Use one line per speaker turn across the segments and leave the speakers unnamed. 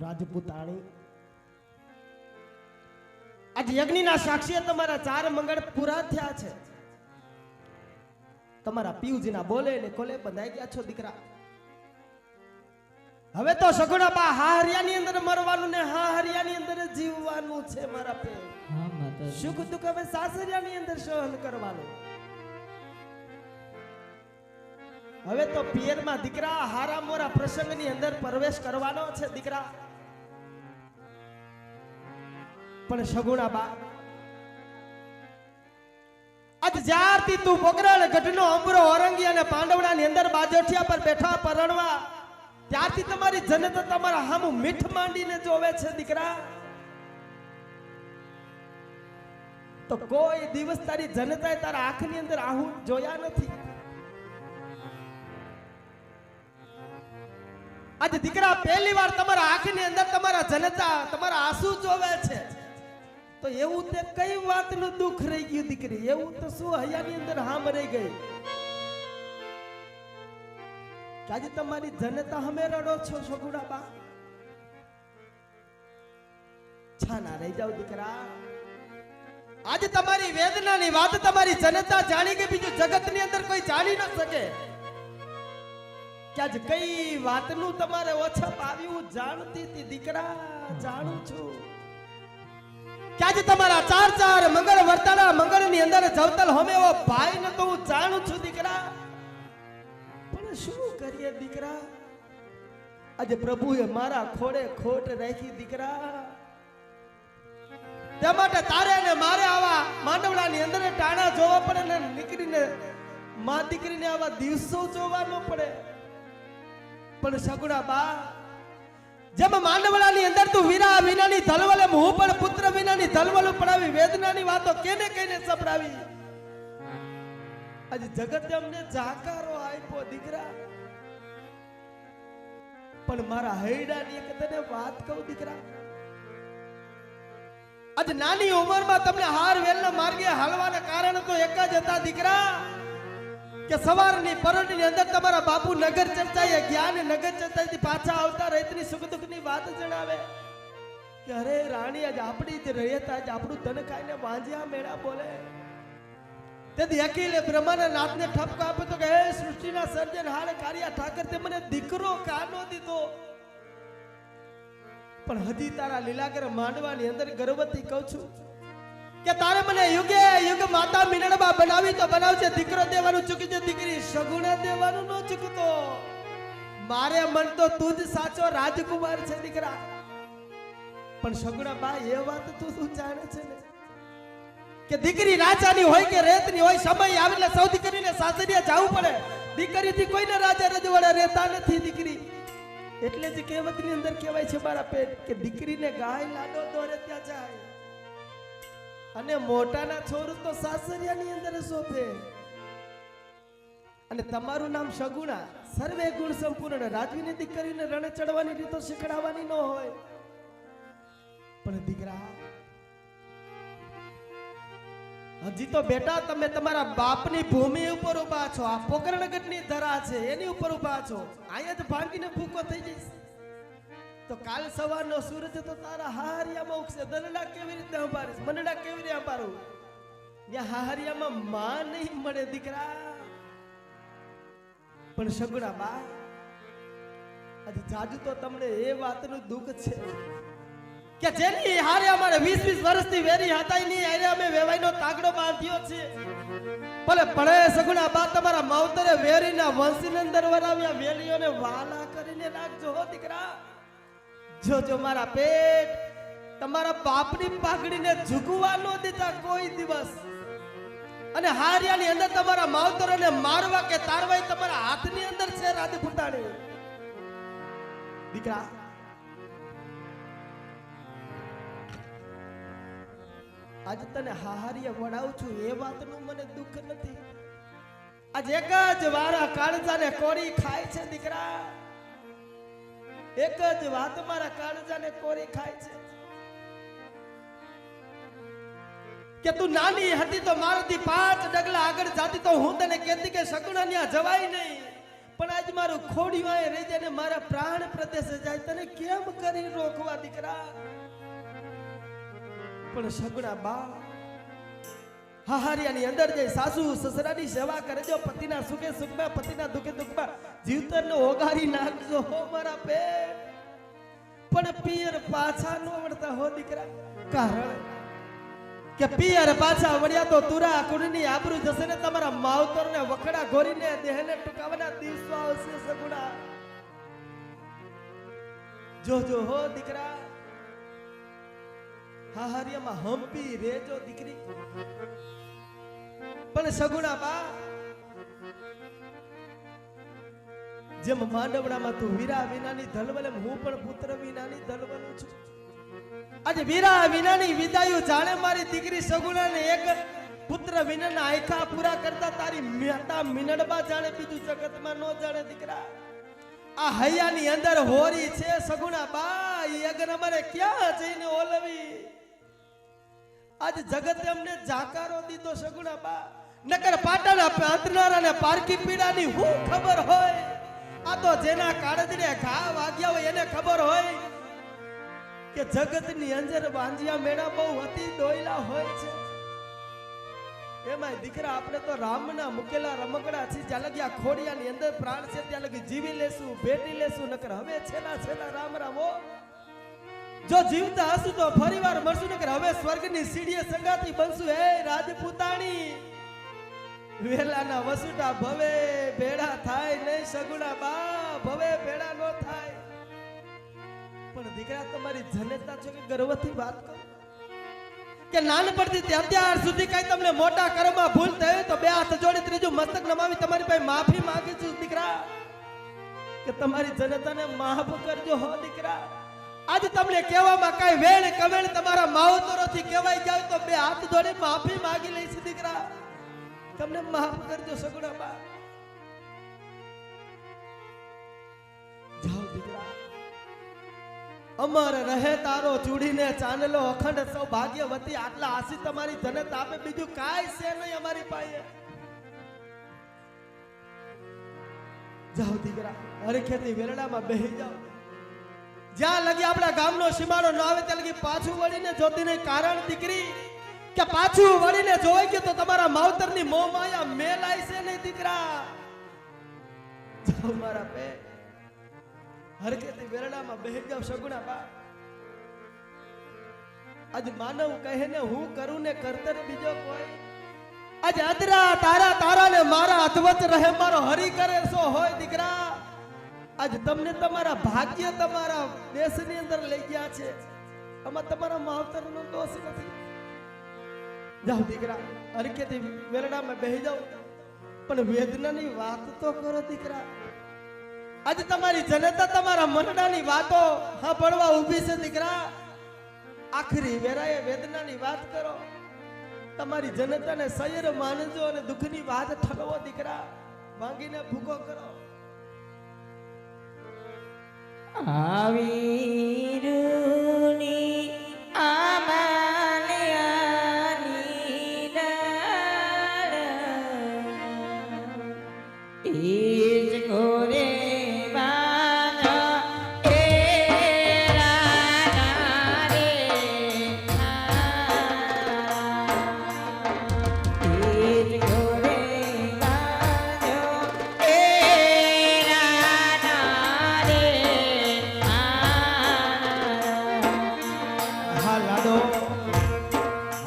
રાજપૂતાણી આજ યજ્ઞના સાક્ષીએ તમારા 4 મંગળ પૂરા થયા છે. તમારા પિયુજીના બોલે ને કોલે બંધાઈ ગયા છો દીકરા. હવે તો સગુણા બા હા હરિયાની અંદર મરવાનું ને હા હરિયાની અંદર જીવવાનું છે મારા પે.
હા માતા.
સુખ દુઃખ હવે સાસરિયાની અંદર સહન કરવાનું. હવે તો પિયરમાં દીકરા હારા મોરા પ્રસંગની અંદર પ્રવેશ કરવાનો છે દીકરા. પણ સગુણા બા આજ જ્યારથી તું પોકરણ ગઢનો અંબરો ઓરંગી અને પાંડવડાની અંદર બાજોઠિયા પર બેઠા પરણવા ત્યારથી તમારી જનતા તમારા હામું મીઠ માંડીને જોવે છે દીકરા. તો કોઈ દિવસ તારી જનતાએ તારા આંખની અંદર આહું જોયા નથી. આજે દીકરા પહેલી વાર તમારા આંખની અંદર તમારા જનતા તમારા આંસુ જોવે છે. તો એવું તે કઈ વાતનું દુઃખ રહી ગયું દીકરી? એવું તો શું હૈયાની અંદર હામ રહી ગઈ કે આજે તમારી જનતા હમે રડો છો સગુણા બા? છાના રહી જાવ દીકરા. આજે તમારી વેદનાની વાત તમારી જનતા જાણી ગઈ, બીજું જગતની અંદર કોઈ જાણી ન શકે કે આજ કઈ વાતનું તમારે ઓછપ આવ્યું જાણતી હતી દીકરા. જાણું છું કે આજે તમારા 4 મંગળ વર્તાના મંગળની અંદર જવતલ હોમે એવો ભાઈ ન તો હું જાણું છું દીકરા. પણ શું કરીએ દીકરા? આજે પ્રભુએ મારા ખોડે ખોટ રાખી દીકરા. તે માટે તારે ને મારે આવા માંડવડાની અંદર ટાણા જોવા પડે ને નીકળીને માં દીકરીને આવા દિવસો જોવાનો પડે. પણ સગુણા બા જેમ માંડવડાની અંદર તું વીરા વિનાની ધલવલે હું પણ પુત્ર વિનાની ધલવલ પડાવી વેદનાની વાતો કેને કઈને સંભળાવી. આજે જગત અમને જાકારો આપ્યો દીકરા. પણ મારા હૈડાની એક તને વાત કહું દીકરા. આજે નાની ઉંમરમાં તમને હાર વેલના માર્ગે હાલવાના કારણ તો એક જ હતા દીકરા કે સવારની પરોઢની અંદર તમારા બાપુ નગર ચર્ચાએ જ્ઞાન નગર ચર્ચાથી પાછા આવતા રહીતની સુખ દુઃખની વાત જણાવે કે અરે રાણી આજ આપણી જ રહીત આજ આપણું ધન ખાઈને વાંજ્યા મેળા બોલે. તેથી અખિલે બ્રહ્માના નાથને ઠપકો આપ્યો તો કે હે સૃષ્ટિના સર્જન હાલ કાર્યા ઠાકર તે મને દીકરો કાનો દીધો. પણ હજી તારા લીલાકર માંડવાની અંદર ગર્વથી કહું છું કે તારે મને યુગે યુગ માતા મીનળબા બનાવી તો બનાવજે. દીકરો દેવાનું ચૂકી છે દીકરી સગુણા દેવાનું ન ચૂકતો. મારે મન તો તું જ સાચો રાજકુમાર છે દીકરા. પણ સગુણા બા એ વાત તું જાણે છે ને કે દીકરી રાજાની હોય કે રેતની હોય સમય આવે એટલે સૌથી કરીને સાસરિયા જવું પડે. દીકરીથી કોઈને રાજા રજવાડા રહેતા નથી દીકરી. એટલે જ કહેવતની અંદર કહેવાય છે મારા પેટ કે દીકરીને ગાય લાડો દોરે ત્યાં જાય અને મોટાના છોરું તો સાસરિયાની અંદર શોભે. અને તમારું નામ સગુણા સર્વે ગુણ સંપૂર્ણ. રાજવીની દીકરીને રણે ચડવાની રીતો શીખડાવવાની ન હોય. પણ દીકરા હજી તો બેટા તમે તમારા બાપની ભૂમિ ઉપર ઉભા છો. આ પોકરણગઢની ધરા છે એની ઉપર ઉભા છો. અહીંયા જ ભાંગીને ભૂકો થઈ જઈશ તો કાલ સવારનો સૂરજ તો તારા હાહરિયામાં ઉગશે. દલડા કેવી રીતે અંબારીશ? મનડા કેવી રીતે અંબારું? ત્યાં હાહરિયામાં માં નહીં મળે દીકરા. પણ સગુણા બા આજે જાજુ તો તમને એ વાતનું દુઃખ છે કે જેની હારે અમારે 20 વર્ષથી વેરી હતા ની હારે અમે વેવાઈનો તાગડો બાંધ્યો છે. ભલે પડે સગુણા બા તમારા માવતરે વેરીના વંશની અંદર વરાવ્યા વેલીઓને વાલા કરીને રાખજો હો દીકરા. જો મારા પેટ તમારા બાપની પાઘડીને ઝૂકવા ન દેતા કોઈ દિવસ. અને હારિયાની અંદર તમારા માવતરોને મારવા કે તારવા તમારા હાથની અંદર છે રાજપૂતાણી. દીકરા આજ તને હાહારિયા વડાવું છું એ વાતનું મને દુઃખ નથી. આજ એક જ વારા કાળજાને કોરી ખાય છે દીકરા. એક જ વાત મારા કાળજાને કોરી ખાય છે કે તું નાની હતી તો મારાથી 5 ડગલા આગળ જાતી તો હું તને કહેતી કે સગુણા ન્યા જવાય નહીં. પણ આજ મારું ખોડિયું આય રહી જાય ને મારા પ્રાણ પ્રદેશે જાય તને કેમ કરી રોકવા દીકરા પણ સગુણા બા હાહારિયાની અંદર જઈ સાસુ સસરાની સેવા કરજો પતિના સુખે સુખમાં પતિના દુખે દુખમાં જીવતરને ઓગારી નાખજો હો મારા પેટ પણ પિયર પાછા નો વળતા હો દીકરા કારણ કે પિયર પાછા વળ્યા તો તુરા કુળની આબરૂ જશે ને તમારા માવતરને વખડા ઘોરીને દેહને ટુકાવવાના દિવસો આવશે સગુણા જોજો હો દીકરા હાહારિયામાં હંપી રેજો દીકરી પણ સગુણા બા જેમ માંડવડામાં તું વીરા વિનાની ધલવલ હું પણ પુત્ર વિનાની ધલવલું છું આજે વીરા વિનાની વિદાયું જાણે મારી દીકરી સગુણાને એક પુત્ર વિનાના આયખા પૂરા કરતા તારી માતા મિનડબા જાણે બીજું જગતમાં નો જાણે દીકરા આ હૈયાની અંદર હોરી છે સગુણા બા ઈ અગર અમારે ક્યાં જઈને ઓલવી આજ જગતે અમને જાકારો દીધો સગુણા બા નકર પાટાના પાંતનારાને પારકી પીડાની હું ખબર હોય આ તો જેના કાળજને ઘા વાગ્યા હોય એને ખબર હોય કે જગતની અંદર વાંજિયા મેળા બહુ અતિ દોયલા હોય છે એમાં દીકરા આપણે તો રામના મુકેલા રમકડા છે જ્યાં લગી આ ખોડિયાની અંદર પ્રાણ છે ત્યાં લગી જીવી લેશું ભેટી લેશું નકર હવે છેલ્લા રામ રામો જો જીવતા હશું તો ફરીવાર મળશું નકર હવે સ્વર્ગની સીડીએ સંગાતી બનશું હે રાજપૂતાણી વેલાના વસુટા ભવે ભેડા થાય નહીં સગુણા બા ભવે ભેડા નો થાય પણ દીકરા તમારી જનતા છો કે ગર્વથી વાત કરો કે નાનપણથી અત્યાર સુધી કઈ તમને મોટા કર્મમાં ભૂલ થઈ તો બે હાથ જોડી ત્રીજું મસ્તક નમાવી તમારી પાસે માફી માંગી છું દીકરા કે તમારી જનતાને માફ કરજો હો દીકરા આજે તમને કહેવામાં કઈ વેણ કવેણ તમારા માવતરોથી કહેવાય જાય તો બે હાથ જોડી માફી માંગી લઈશ દીકરા તમને માફ કરજો સગુણા બા જાઓ દીકરા અમર રહે તારો ચૂડીને ચાંદલો અખંડ સૌભાગ્યવતી આટલા આશી તમારી જનત આપે બીજું કાઈ છે નહીં અમારી પાસે જાઓ દીકરા હરખેથી વેરડામાં બેહી જાઓ જ્યાં લગી આપણા ગામનો સીમાડો ન આવે ત્યાં લગી પાછું વળીને જોતી નહીં કારણ દીકરી કે પાછું વળીને જોઈ ગયો તો તમારા માવતરની મોહ માયા મેલાય છે નહીં દીકરા જાઓ મારા પે હરકેથી વેરડામાં બેહી જાવ સગુણા બા આજ માનવ કહે ને હું કરું ને કરતર બીજો કોઈ આજ અદરા તારા ને મારા અધવચ રહે મારો હરી કરે સો હોય દીકરા આજ તમને તમારા ભાગ્ય તમારા દેશની અંદર લઈ ગયા છે આમાં તમારા માવતરનો દોષ નથી જાઓ દીકરા હરકેથી વેરડામાં બેહી જાવ પણ વેદનાની વાત તો કરો દીકરા આજે તમારી જનતા તમારા મનડાની વાતો સાંભળવા ઊભી છે દીકરા આખરી વેરાએ વેદનાની વાત કરો તમારી જનતાને સૈર માનજો અને દુઃખની વાત ઠલવો દીકરા માંગીને ભૂકો કરો
આવીરુની આમાલિયાની ડાળ એજ ઘોરે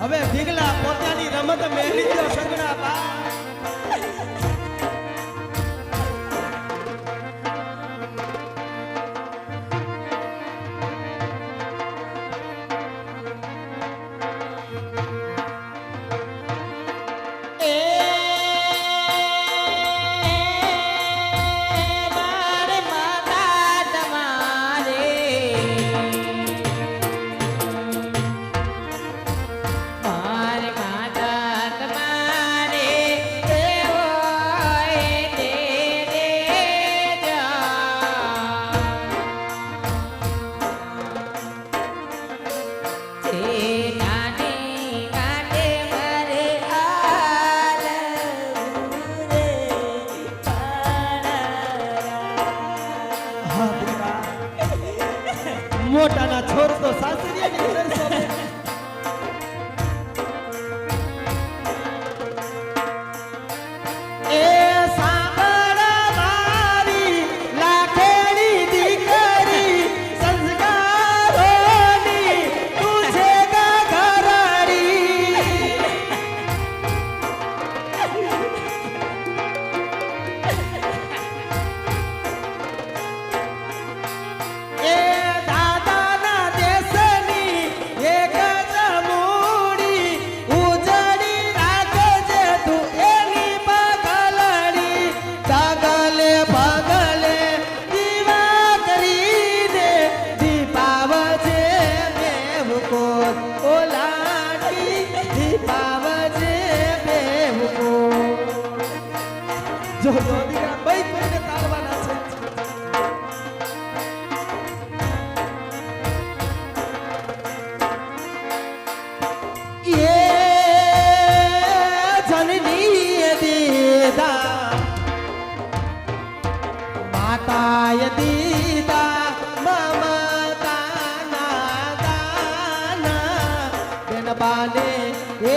હવે ભીગલા પોતાની રમત મેળી ગયો સગડા બા
મારે
મોટાના છોર તો સાસરિયાની અંદર શોભે. એ સાંભળ મારી લાખેડી દીકરી, સંસ્કારોની તું છે ઘરડી. એ દાદાના દેશની એક જ મૂડી, ઉજળી રાખજે તું એની પગલડી. પગલે પગલે દીવા કરીને દીપાવજે બેવકોર, ઓ લાડી દીપાવજે બેવકોર. જો દીકરા બઈ કોઈને તારવાના છે. જનની દીદા માતાય દીદા મમતાના દાના, બેન બાને એ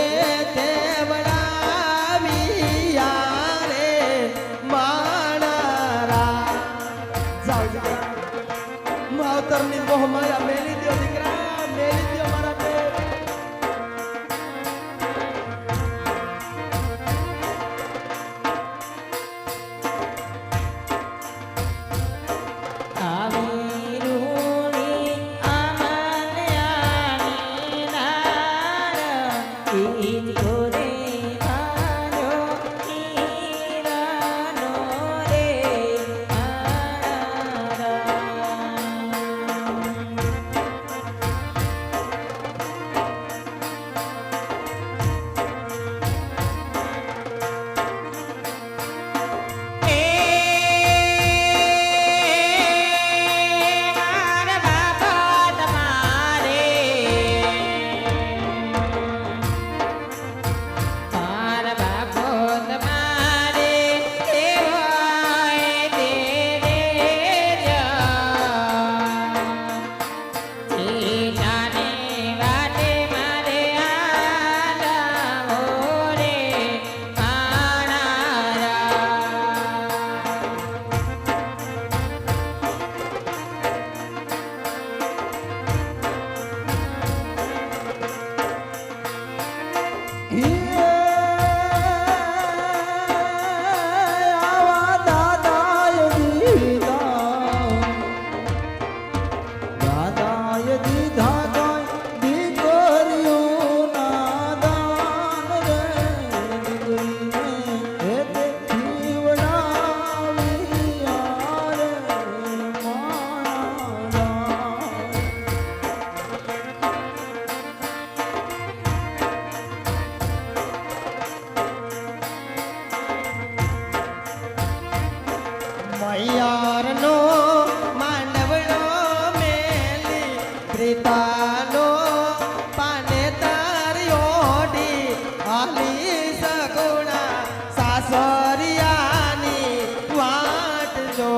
દેવડાવ્યા રે માણરા. જાઓ દીકરા, માવતરની મોહ માયા મેલી દ્યો દીકરા, મેલી દ્યો મારા બેન.
આવી રૂણી આમન્યાની નાળ, ઈજ ગોરે મારો હીરાનો રે આણા. મારા બાપા તમારે, મારા બાપો તમારે એવાય દે રે જાને વાટે મારે આલાવો રે આણા.
આવા દાદાય દીધા જાય દીકરીઓના દાન રે. દીકરીને હે તે જીવડાવ્યા રે મારા. મૈયારનો માંડવડો મેલી, પ્રીતાનો પાને તારી ઓઢી, હાલી સગુણા સાસરિયાની વાટ જો.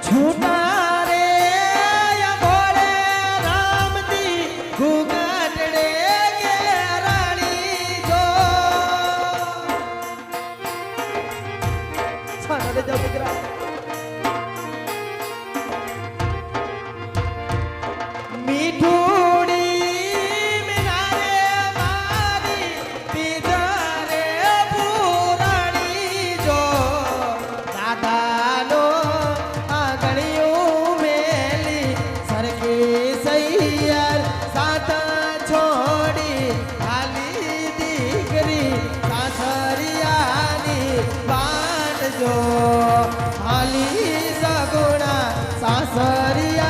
છૂટા રે ભોળે રામજી ઘૂંઘટડે ઘેરાણી જો. છાના રે જાઓ દીકરા. મીઠુડી મિનારે મારી પીધા રે પુરાણી જો. દાદાનો આંગળીયું મેલી, સરખી સૈયર સાથ છોડી, હાલી દીકરી સાસરિયાની વાટ જો. હાલી સગુણા સાસરિયા